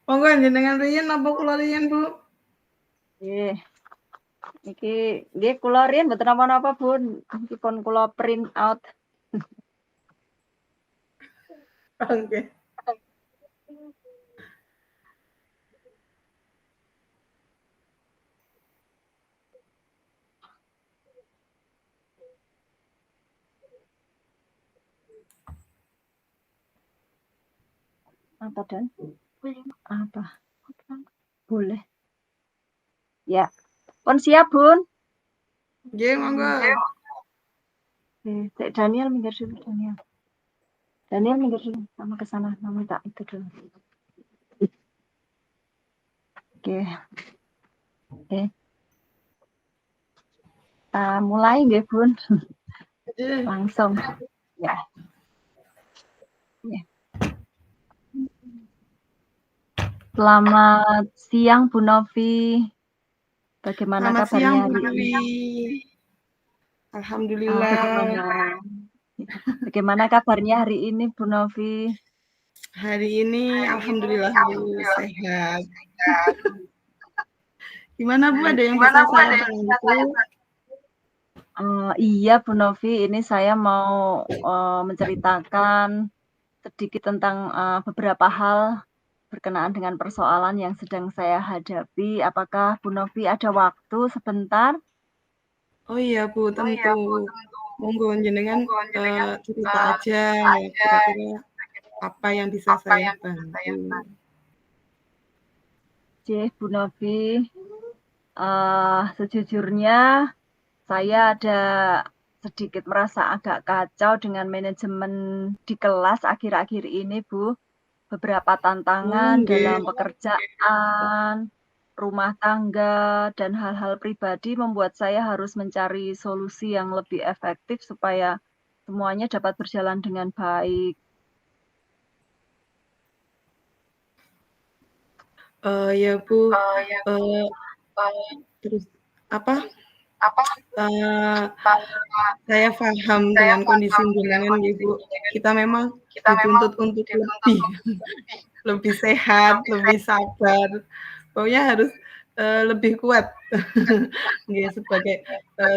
Monggo jenengan riyen napa kula riyen, Bu? Nggih. Iki nggih kula riyen mboten napa-napa, Bun. Iki pun kula print out. Oke. Apa Dan? Apa? Boleh. Ya. Pun siap, Bun. Nggih, monggo. Cek Daniel minggir dulu, Daniel. Daniel minggir dulu, sama ke sana, mama tak itu dulu. Oke. Oke. Mulai nggih, Bun. Langsung. Ya. Ya. Selamat siang, Bu Novi. Bagaimana Selamat kabarnya siang, hari Bu ini? Alhamdulillah. Bagaimana kabarnya hari ini, Bu Novi? Hari ini alhamdulillah Bu sehat. Gimana Bu, ada yang bisa saya bantu? Iya, Bu Novi, ini saya mau menceritakan sedikit tentang beberapa hal berkenaan dengan persoalan yang sedang saya hadapi. Apakah Bu Novi ada waktu sebentar? Oh iya Bu, tentu. Monggo jenengan cerita aja kira-kira apa yang bisa saya bantu. Bu Novi, sejujurnya saya ada sedikit merasa agak kacau dengan manajemen di kelas akhir-akhir ini, Bu. Beberapa tantangan dalam Nggih. pekerjaan, rumah tangga, dan hal-hal pribadi membuat saya harus mencari solusi yang lebih efektif supaya semuanya dapat berjalan dengan baik. Ya Bu, terus apa? Saya paham dengan kondisi jenengan ya Bu. Kita memang dituntut untuk lebih, lebih sehat, lebih sabar. Pokoknya harus lebih kuat. Nggih,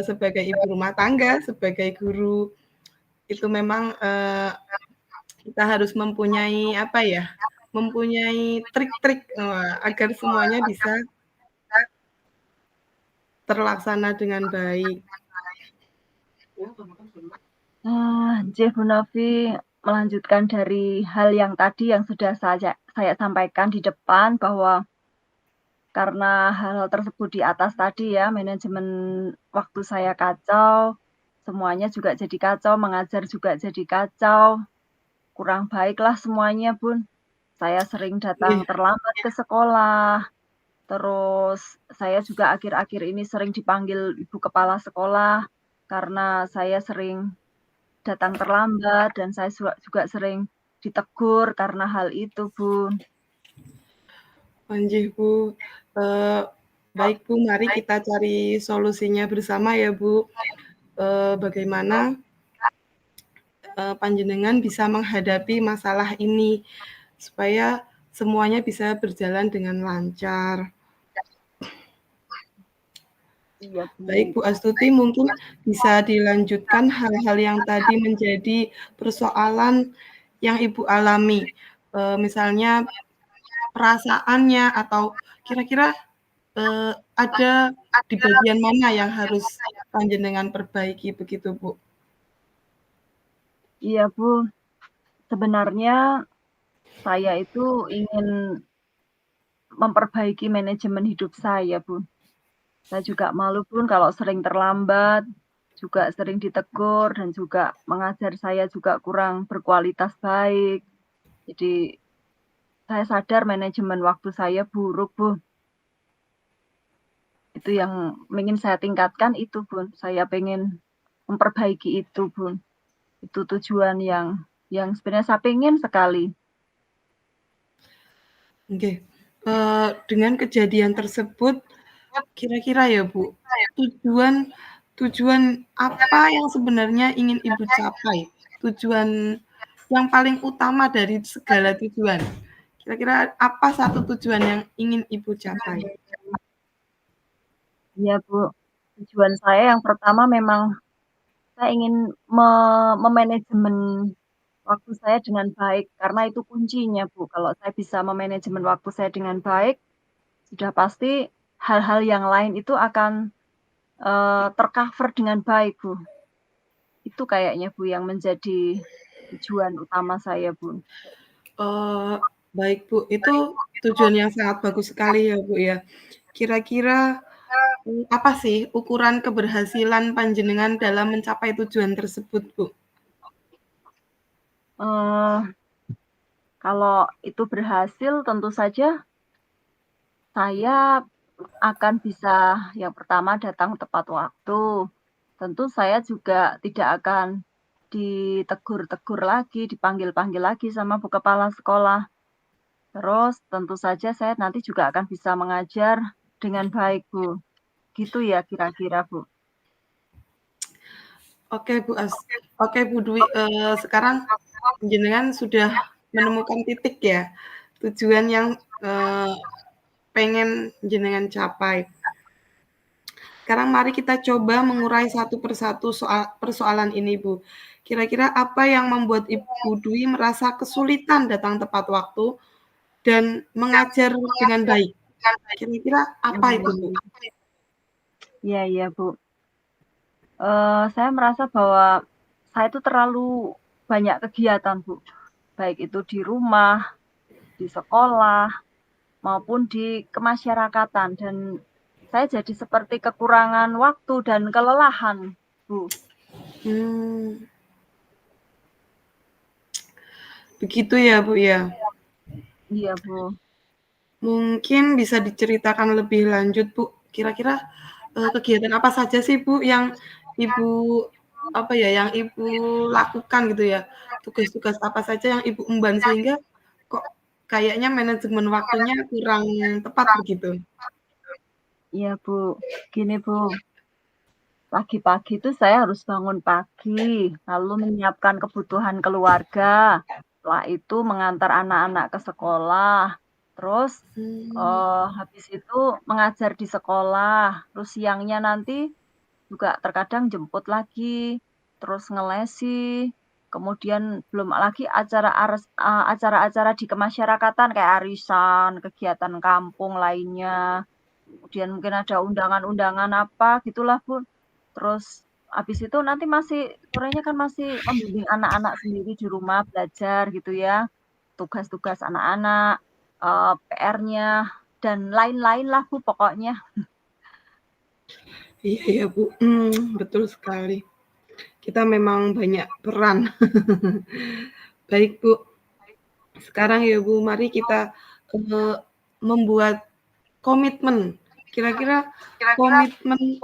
sebagai ibu rumah tangga, sebagai guru itu memang kita harus mempunyai apa ya? Mempunyai trik-trik agar semuanya bisa terlaksana dengan baik. Bu Novi, melanjutkan dari hal yang tadi yang sudah saya sampaikan di depan bahwa karena hal-hal tersebut di atas tadi ya, manajemen waktu saya kacau, semuanya juga jadi kacau, mengajar juga jadi kacau, kurang baiklah semuanya, Bun. Saya sering datang Nggih. terlambat ke sekolah, terus saya juga akhir-akhir ini sering dipanggil ibu kepala sekolah karena saya sering datang terlambat dan saya juga sering ditegur karena hal itu, Bun. Panjih Bu, baik Bu, mari kita cari solusinya bersama ya Bu. Bagaimana panjenengan bisa menghadapi masalah ini supaya semuanya bisa berjalan dengan lancar. Iya, Bu. Baik Bu Astuti, mungkin bisa dilanjutkan hal-hal yang tadi menjadi persoalan yang Ibu alami. Misalnya perasaannya atau kira-kira ada di bagian mana yang harus panjenengan perbaiki begitu Bu? Iya, Bu. Sebenarnya saya itu ingin memperbaiki manajemen hidup saya, Bu. Saya juga malu, Bun, kalau sering terlambat, juga sering ditegur, dan juga mengajar saya juga kurang berkualitas baik. Jadi, saya sadar manajemen waktu saya buruk, Bu. Itu yang ingin saya tingkatkan itu, Bun. Saya pengen memperbaiki itu, Bun. Itu tujuan yang sebenarnya saya pengen sekali. Oke. Dengan kejadian tersebut, kira-kira ya Bu, tujuan apa yang sebenarnya ingin Ibu capai? Tujuan yang paling utama dari segala tujuan. Kira-kira apa satu tujuan yang ingin Ibu capai? Iya, Bu. Tujuan saya yang pertama memang saya ingin memanajemen waktu saya dengan baik, karena itu kuncinya, Bu. Kalau saya bisa memanajemen waktu saya dengan baik, sudah pasti hal-hal yang lain itu akan, ter-cover dengan baik, Bu. Itu kayaknya, Bu, yang menjadi tujuan utama saya, Bu. Oh, baik Bu, itu tujuan yang sangat bagus sekali ya Bu ya. Kira-kira, apa sih ukuran keberhasilan panjenengan dalam mencapai tujuan tersebut Bu? Eee, Kalau itu berhasil tentu saja saya akan bisa yang pertama datang tepat waktu. Tentu saya juga tidak akan ditegur-tegur lagi, dipanggil-panggil lagi sama Bu Kepala Sekolah. Terus tentu saja saya nanti juga akan bisa mengajar dengan baik, Bu. Gitu ya kira-kira, Bu. Oke Bu oke Bu Dwi, sekarang jenengan sudah menemukan titik ya, tujuan yang, pengen jenengan capai. Sekarang mari kita coba mengurai satu persatu persoalan ini, Bu. Kira-kira apa yang membuat Ibu Dwi merasa kesulitan datang tepat waktu dan mengajar dengan baik? Kira-kira apa itu, Bu? Iya iya, Bu. Saya merasa bahwa saya itu terlalu banyak kegiatan, Bu. Baik itu di rumah, di sekolah, maupun di kemasyarakatan. Dan saya jadi seperti kekurangan waktu dan kelelahan, Bu. Hmm, begitu ya, Bu, ya? Iya, Bu. Mungkin bisa diceritakan lebih lanjut, Bu. Kira-kira, kegiatan apa saja sih, Bu, yang Ibu apa ya, yang Ibu lakukan gitu ya? Tugas-tugas apa saja yang Ibu emban sehingga kok kayaknya manajemen waktunya kurang tepat begitu? Iya, Bu. Gini, Bu. Pagi-pagi itu saya harus bangun pagi, lalu menyiapkan kebutuhan keluarga. Setelah itu mengantar anak-anak ke sekolah. Terus, Mmm, habis itu mengajar di sekolah. Terus siangnya nanti juga terkadang jemput lagi, terus ngelesi, kemudian belum lagi acara-acara di kemasyarakatan kayak arisan, kegiatan kampung lainnya. Kemudian mungkin ada undangan-undangan apa gitulah, Bu. Terus habis itu nanti masih sorenya kan masih membimbing anak-anak sendiri di rumah belajar gitu ya, tugas-tugas anak-anak, PR-nya dan lain-lain lah, Bu, pokoknya. iya ya, Bu, betul sekali. Kita memang banyak peran. Baik, Bu. Sekarang ya, Bu, mari kita, eee, membuat komitmen. Kira-kira komitmen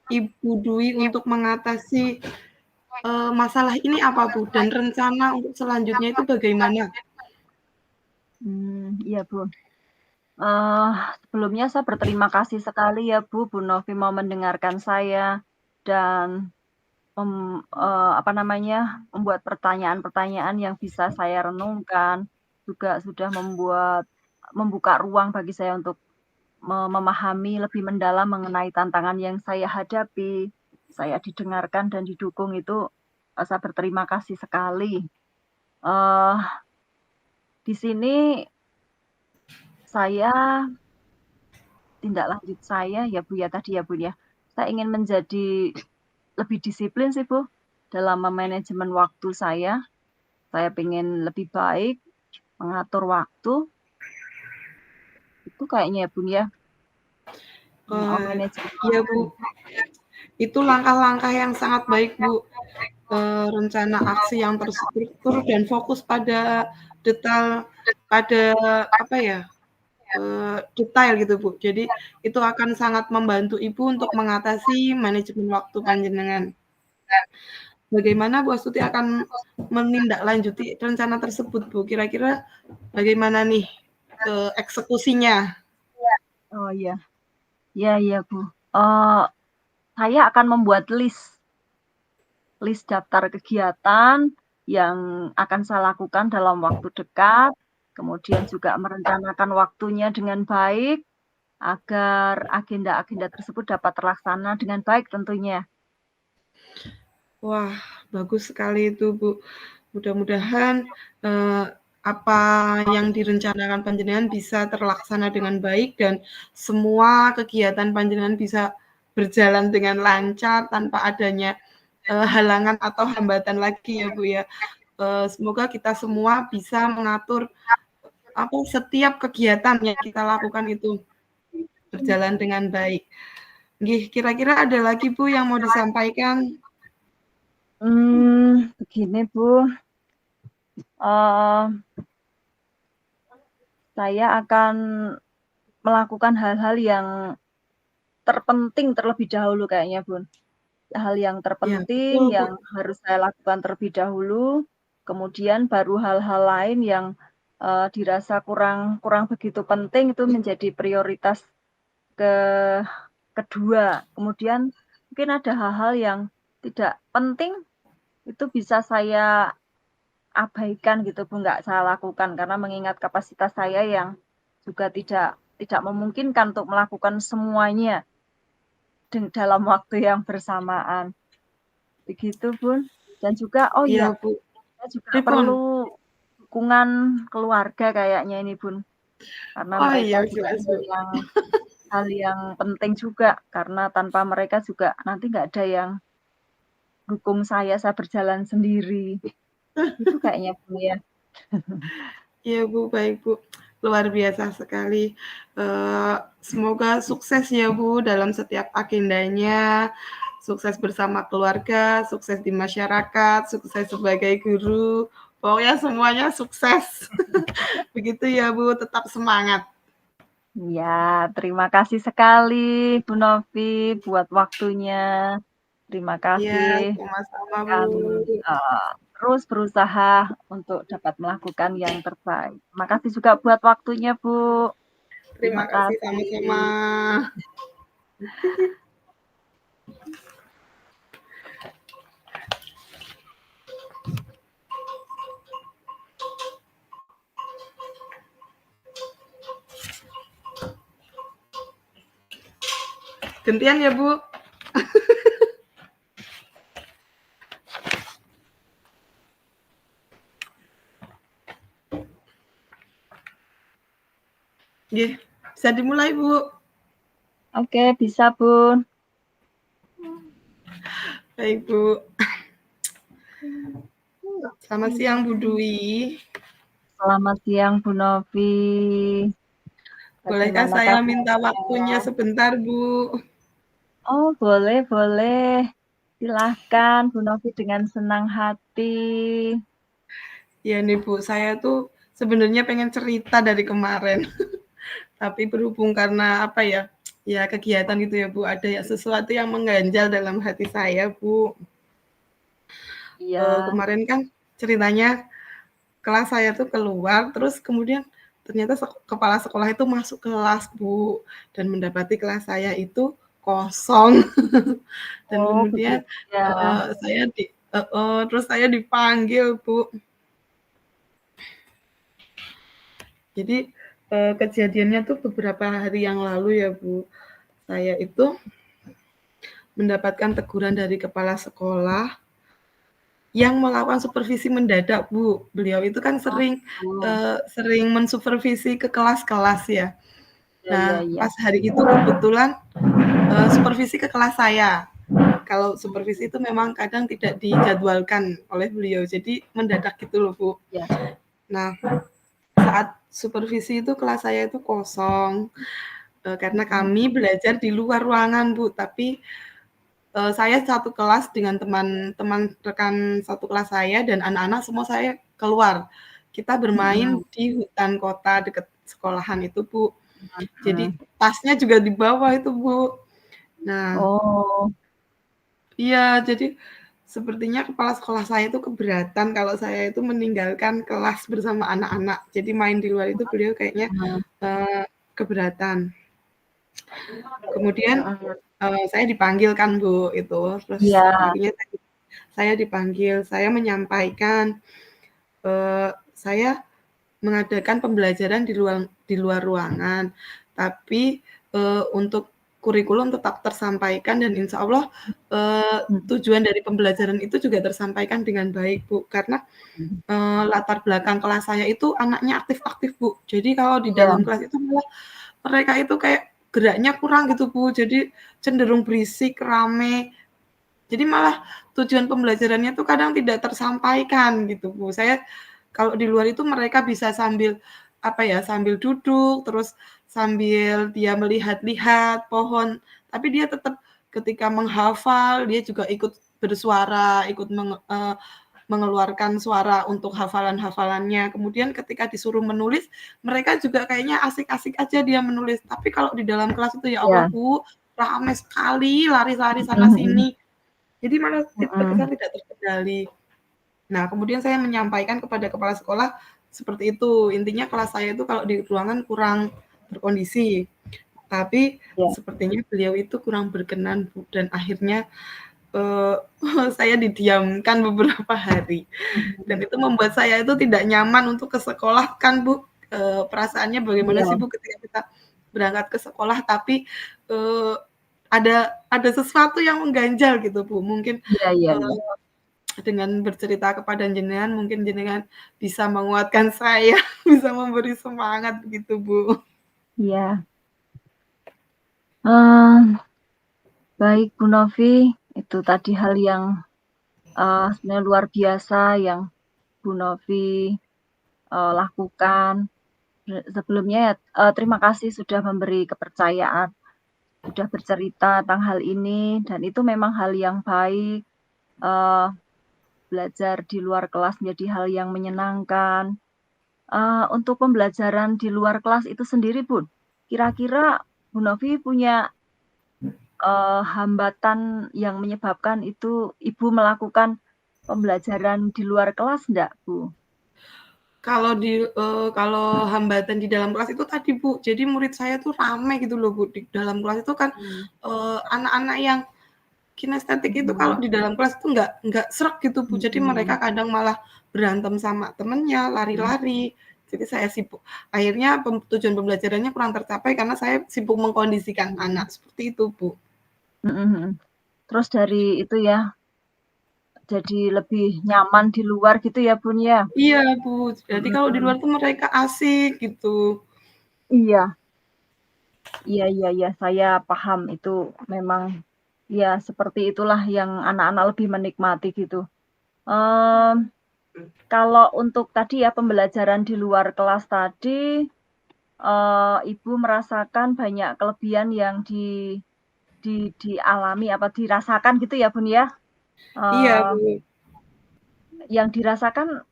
Ibu Dwi untuk mengatasi, masalah ini apa, Bu? Dan rencana untuk selanjutnya itu bagaimana? Iya, Bu. Eee, Sebelumnya saya berterima kasih sekali ya, Bu Novi mau mendengarkan saya dan apa namanya, membuat pertanyaan-pertanyaan yang bisa saya renungkan, juga sudah membuka ruang bagi saya untuk memahami lebih mendalam mengenai tantangan yang saya hadapi. Saya didengarkan dan didukung itu, saya berterima kasih sekali. Eee, di sini saya tindak lanjut saya ya, Bu, ya, tadi ya, Bu, ya, saya ingin menjadi lebih disiplin sih, Bu, dalam memanajemen waktu saya. Saya pengen lebih baik mengatur waktu, itu kayaknya ya, Bun, ya, memanajemen Iya, waktu. Bu, itu langkah-langkah yang sangat baik, Bu. Rencana aksi yang terstruktur dan fokus pada detail pada apa ya, detail gitu, Bu. Jadi itu akan sangat membantu Ibu untuk mengatasi manajemen waktu panjenengan. Bagaimana Bu Astuti akan menindaklanjuti rencana tersebut, Bu? Kira-kira bagaimana nih, eksekusinya? Oh, iya. Iya iya, Bu. Eee, saya akan membuat list daftar kegiatan yang akan saya lakukan dalam waktu dekat, kemudian juga merencanakan waktunya dengan baik, agar agenda-agenda tersebut dapat terlaksana dengan baik tentunya. Wah, bagus sekali itu, Bu. Mudah-mudahan, apa yang direncanakan panjenengan bisa terlaksana dengan baik dan semua kegiatan panjenengan bisa berjalan dengan lancar tanpa adanya, halangan atau hambatan lagi ya, Bu, ya. Semoga kita semua bisa mengatur, setiap kegiatan yang kita lakukan itu berjalan dengan baik. Nggih, kira-kira ada lagi, Bu, yang mau disampaikan? Begini Bu, saya akan melakukan hal-hal yang terpenting terlebih dahulu kayaknya Bun. Hal yang Ya, terpenting betul, Bu. yang harus saya lakukan terlebih dahulu, kemudian baru hal-hal lain yang dirasa kurang begitu penting itu menjadi prioritas kedua. Kemudian mungkin ada hal-hal yang tidak penting itu bisa saya abaikan gitu Bu, nggak saya lakukan karena mengingat kapasitas saya yang juga tidak memungkinkan untuk melakukan semuanya dalam waktu yang bersamaan. Begitu Bun. Dan juga oh Iya, iya, Bu. saya juga Pripun? perlu dukungan keluarga kayaknya ini Bun. Karena Oh mereka iya, juga jelas, Bu. hal yang penting juga karena tanpa mereka juga nanti nggak ada yang dukung saya berjalan sendiri. Itu kayaknya Bun ya. Iya, Bu, baik, Bu. Luar biasa sekali. Semoga sukses ya, Bu, dalam setiap agendanya, sukses bersama keluarga, sukses di masyarakat, sukses sebagai guru, pokoknya semuanya sukses. Begitu ya, Bu, tetap semangat. Ya, terima kasih sekali Bu Novi buat waktunya. Terima Iya, kasih. sama-sama, Bu. Akan terus berusaha untuk dapat melakukan yang terbaik. Terima kasih juga buat waktunya, Bu. Terima Terima kasih sama-sama. kasih. Gantian ya, Bu. Nggih, bisa dimulai, Bu. Oke, bisa, Bun. Baik, Bu. Selamat siang, Bu Dwi. Selamat siang, Bu Novi. Bolehkah Bagaimana saya minta waktunya kabarnya? sebentar, Bu? Oh, boleh, boleh. Silahkan, Bu Novi dengan senang hati. Ya nih, Bu, saya tuh sebenarnya pengen cerita dari kemarin. Tapi berhubung karena apa ya, ya kegiatan gitu ya, Bu, ada ya sesuatu yang mengganjal dalam hati saya, Bu. Iya. Kemarin kan ceritanya kelas saya tuh keluar, terus kemudian ternyata kepala sekolah itu masuk kelas, Bu, dan mendapati kelas saya itu kosong. Dan Oh, kemudian, begitu ya. terus saya dipanggil, Bu. Jadi, kejadiannya tuh beberapa hari yang lalu ya, Bu. Saya itu mendapatkan teguran dari kepala sekolah yang melakukan supervisi mendadak, Bu. Beliau itu kan Oh, sering mensupervisi ke kelas-kelas ya. iya, iya, Nah, iya. pas hari itu kebetulan, supervisi ke kelas saya. Kalau supervisi itu memang kadang tidak dijadwalkan oleh beliau, jadi mendadak gitu loh, Bu. Ya. Nah, saat supervisi itu kelas saya itu kosong, karena kami belajar di luar ruangan, Bu, tapi saya satu kelas dengan teman-teman rekan satu kelas saya dan anak-anak semua saya keluar. Kita bermain Mm-mm. di hutan kota dekat sekolahan itu, Bu. Jadi Mm-mm. tasnya juga dibawa itu, Bu. Nah, Oh, iya, jadi sepertinya kepala sekolah saya itu keberatan kalau saya itu meninggalkan kelas bersama anak-anak. Jadi main di luar itu beliau kayaknya, mm, keberatan. Kemudian, mm. saya dipanggil kan, Bu, itu, terus Iya. akhirnya saya dipanggil, saya menyampaikan, saya mengadakan pembelajaran di luar ruangan, tapi, untuk kurikulum tetap tersampaikan dan insya Allah, Mhm. tujuan dari pembelajaran itu juga tersampaikan dengan baik, Bu. Karena, Mhm. latar belakang kelas saya itu anaknya aktif-aktif, Bu. Jadi kalau di Iya. dalam kelas itu malah mereka itu kayak geraknya kurang gitu, Bu. Jadi cenderung berisik, rame. Jadi malah tujuan pembelajarannya tuh kadang tidak tersampaikan gitu, Bu. Saya kalau di luar itu mereka bisa sambil, apa ya, sambil duduk, terus sambil dia melihat-lihat pohon, tapi dia tetap ketika menghafal, dia juga ikut bersuara, ikut mengeluarkan suara untuk hafalan-hafalannya. Kemudian ketika disuruh menulis, mereka juga kayaknya asik-asik aja dia menulis. Tapi kalau di dalam kelas itu ya Allah, Iya. Bu, ramai sekali, lari-lari Mhm sana mhm. sini. Jadi malah terkesan Mhm. tidak terkendali. Nah, kemudian saya menyampaikan kepada kepala sekolah seperti itu. Intinya kelas saya itu kalau di ruangan kurang berkondisi. Tapi Iya. sepertinya beliau itu kurang berkenan, Bu, dan akhirnya, eee, saya didiamkan beberapa hari. Dan Mhm. itu membuat saya itu tidak nyaman untuk ke sekolah kan, Bu, perasaannya bagaimana sih, Iya. Bu, ketika kita berangkat ke sekolah tapi, eee, ada sesuatu yang mengganjal gitu, Bu. Mungkin, Iya iya iya. eee, dengan bercerita kepada jenengan, mungkin jenengan bisa menguatkan saya, bisa memberi semangat begitu, Bu. Iya. Eee, baik Bu Novi, itu tadi hal yang, sebenarnya luar biasa yang Bu Novi, lakukan. Sebelumnya ya, terima kasih sudah memberi kepercayaan, sudah bercerita tentang hal ini dan itu memang hal yang baik, eee, belajar di luar kelas menjadi hal yang menyenangkan. Untuk pembelajaran di luar kelas itu sendiri Bun, kira-kira Bu Novi punya, hambatan yang menyebabkan itu Ibu melakukan pembelajaran di luar kelas ndak, Bu? Kalau hambatan di dalam kelas itu tadi, Bu, jadi murid saya tuh rame gitu loh, Bu, di dalam kelas itu kan, Mmm. anak-anak yang kinestetik itu kalau Mhm. di dalam kelas itu nggak sreg gitu, Bu, jadi mereka Mhm. kadang malah berantem sama temennya, Mhm. lari-lari. Jadi saya sibuk akhirnya tujuan pembelajarannya kurang tercapai karena saya sibuk mengkondisikan Mhm. anak, seperti itu, Bu. Mhm mhm. Terus dari itu ya, jadi lebih nyaman di luar gitu ya, Bun, ya? Iya, Bu, jadi Mhm kalau di luar mhm. tuh mereka asik gitu. Iya. Iya iya iya, saya paham itu memang ya seperti itulah yang anak-anak lebih menikmati gitu. Mmm, kalau untuk tadi ya pembelajaran di luar kelas tadi, Ibu merasakan banyak kelebihan yang dialami apa dirasakan gitu ya, Bun, ya? Iya, Eee, Bu. yang dirasakan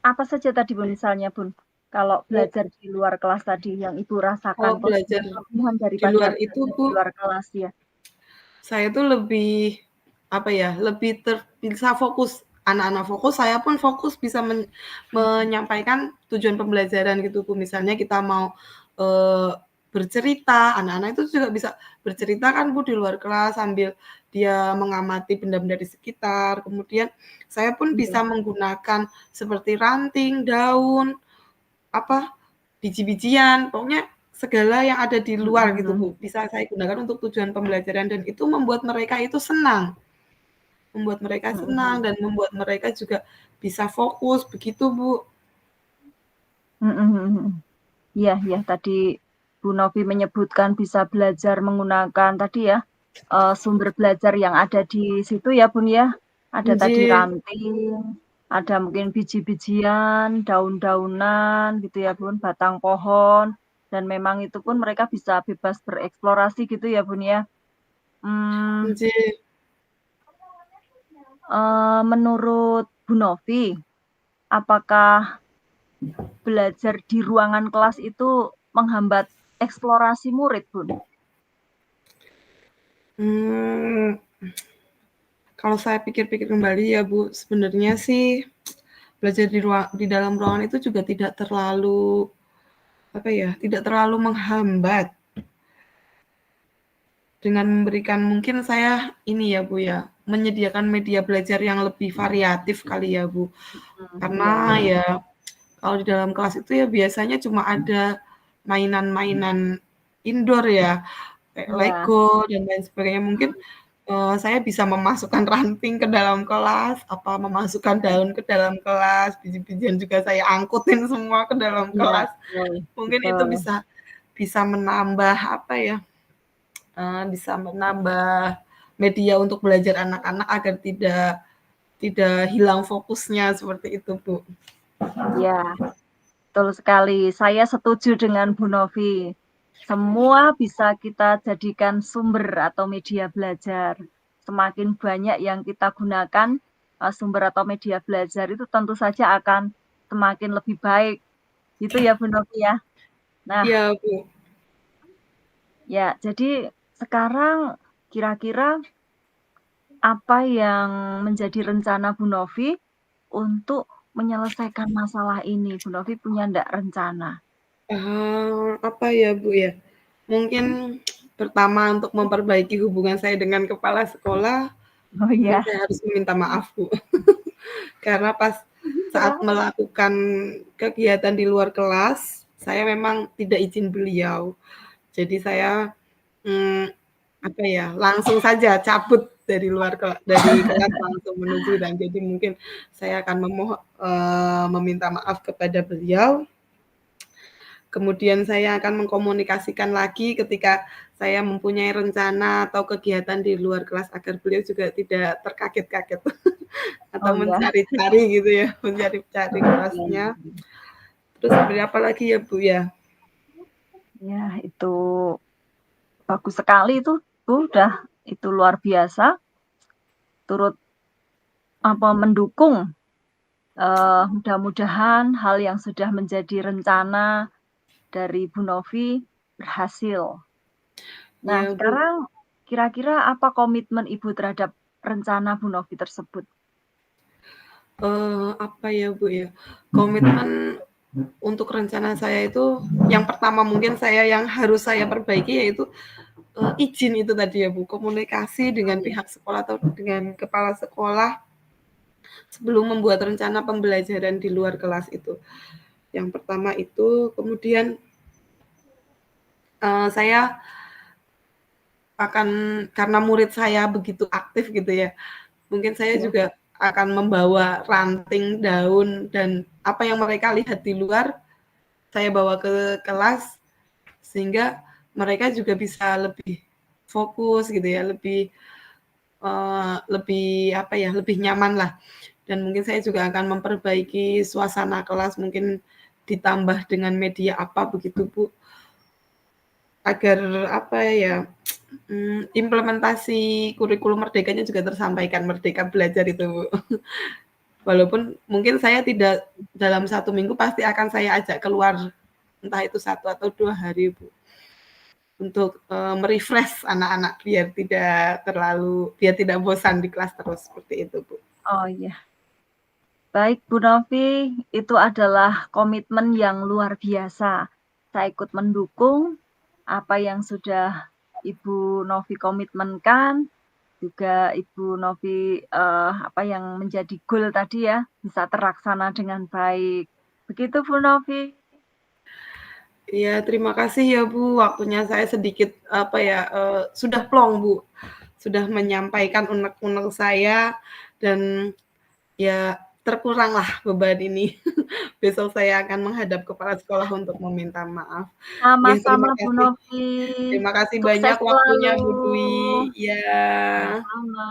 apa saja tadi, Bun, misalnya, Bun? Kalau Oh, belajar di luar kelas tadi yang Ibu rasakan kalau belajar kelebihan di daripada luar itu, belajar di Bu, luar kelas ya? saya tuh lebih, apa ya, lebih bisa fokus. Anak-anak fokus, saya pun fokus bisa Mhm. menyampaikan tujuan pembelajaran gitu, Bu. Misalnya kita mau, eee, bercerita, anak-anak itu juga bisa bercerita kan, Bu, di luar kelas sambil dia mengamati benda-benda di sekitar. Kemudian saya pun bisa Iya. menggunakan seperti ranting, daun, apa, biji-bijian, pokoknya segala yang ada di Mhm luar gitu, mhm. Bu, bisa saya gunakan untuk tujuan pembelajaran dan itu membuat mereka Mhm senang mhm. dan membuat mereka juga bisa fokus, begitu, Bu. Mhm mhm mhm. Iya iya, tadi Bu Novi menyebutkan bisa belajar menggunakan tadi ya, sumber belajar yang ada di situ ya, Bun, ya. Ada tadi Nggih, ranting, ada mungkin biji-bijian, daun-daunan gitu ya, Bun, batang pohon, dan memang itu pun mereka bisa bebas bereksplorasi gitu ya, Bun, ya. Mmm, nggih. menurut Bu Novi, apakah belajar di ruangan kelas itu menghambat eksplorasi murid, Bun? Mmm, kalau saya pikir-pikir kembali ya, Bu, sebenarnya sih belajar di dalam ruangan itu juga tidak terlalu, apa ya, tidak terlalu menghambat. Dengan memberikan mungkin saya ini ya, Bu, ya, menyediakan media belajar yang lebih variatif kali ya, Bu. Mhm, Karena iya iya. ya Kalau di dalam kelas itu ya biasanya cuma ada mainan-mainan indoor ya, kayak Iya. Lego dan lain sebagainya. Mungkin, saya bisa memasukkan ranting ke dalam kelas, apa memasukkan daun ke dalam kelas, biji-bijian juga saya angkutin semua ke dalam Iya, kelas. betul Mungkin itu betul. bisa bisa menambah apa ya, bisa menambah media untuk belajar anak-anak agar tidak tidak hilang fokusnya seperti itu, Bu. Iya, betul sekali. Saya setuju dengan Bu Novi. Semua bisa kita jadikan sumber atau media belajar. Semakin banyak yang kita gunakan, sumber atau media belajar itu tentu saja akan semakin lebih baik. Gitu ya Bu Novi ya? Nah, Iya, Bu. ya jadi sekarang kira-kira apa yang menjadi rencana Bu Novi untuk menyelesaikan masalah ini? Bu Novi punya ndak rencana? Apa ya, Bu, ya? Mungkin pertama untuk memperbaiki hubungan saya dengan kepala sekolah, Oh mungkin ya, saya harus meminta maaf, Bu. Karena pas saat iya. melakukan kegiatan di luar kelas, saya memang tidak izin beliau. Jadi saya, mmm, apa ya, langsung saja cabut dari kelas langsung menuju dan jadi mungkin saya akan meminta maaf kepada beliau. Kemudian saya akan mengkomunikasikan lagi ketika saya mempunyai rencana atau kegiatan di luar kelas agar beliau juga tidak terkaget-kaget atau Oh ya, mencari-cari gitu ya, mencari-cari iya kelasnya. iya. Terus sebenarnya apa lagi ya, Bu, ya? Ya itu bagus sekali itu, Bu, udah itu luar biasa, turut apa, mendukung, mudah-mudahan hal yang sudah menjadi rencana dari Bu Novi berhasil. Nah, Iya, Bu, sekarang kira-kira apa komitmen Ibu terhadap rencana Bu Novi tersebut? apa ya, Bu, ya, komitmen untuk rencana saya itu yang pertama mungkin yang harus saya perbaiki yaitu, izin itu tadi ya, Bu, komunikasi Oh dengan ya. pihak sekolah atau dengan kepala sekolah sebelum membuat rencana pembelajaran di luar kelas itu. Yang pertama itu, kemudian, saya akan karena murid saya begitu aktif gitu ya, mungkin saya Ya. juga akan membawa ranting, daun, dan apa yang mereka lihat di luar, saya bawa ke kelas, sehingga mereka juga bisa lebih fokus gitu ya, lebih apa ya, lebih nyaman lah. Dan mungkin saya juga akan memperbaiki suasana kelas, mungkin ditambah dengan media apa begitu, Bu, agar apa ya, implementasi kurikulum merdekanya juga tersampaikan, merdeka belajar itu, Bu. Walaupun mungkin saya tidak dalam 1 minggu pasti akan saya ajak keluar, entah itu 1 atau 2 hari, Bu, untuk, me anak-anak biar tidak bosan di kelas terus, seperti itu, Bu. Oh iya. Baik Bu Novi, itu adalah komitmen yang luar biasa. Saya ikut mendukung apa yang sudah Ibu Novi komitmenkan, juga Ibu Novi, apa yang menjadi goal tadi ya, bisa terlaksana dengan baik. Begitu Bu Novi? Iya, terima kasih ya, Bu, waktunya saya sedikit, apa ya, sudah plong, Bu, sudah menyampaikan unek-unek saya dan ya terkuranglah beban ini. Besok saya akan menghadap kepala sekolah untuk meminta maaf. Oke, Sama-sama Bu Novi, terima kasih sukses banyak waktunya, selalu. Bu Dwi. Iya. Sama-sama.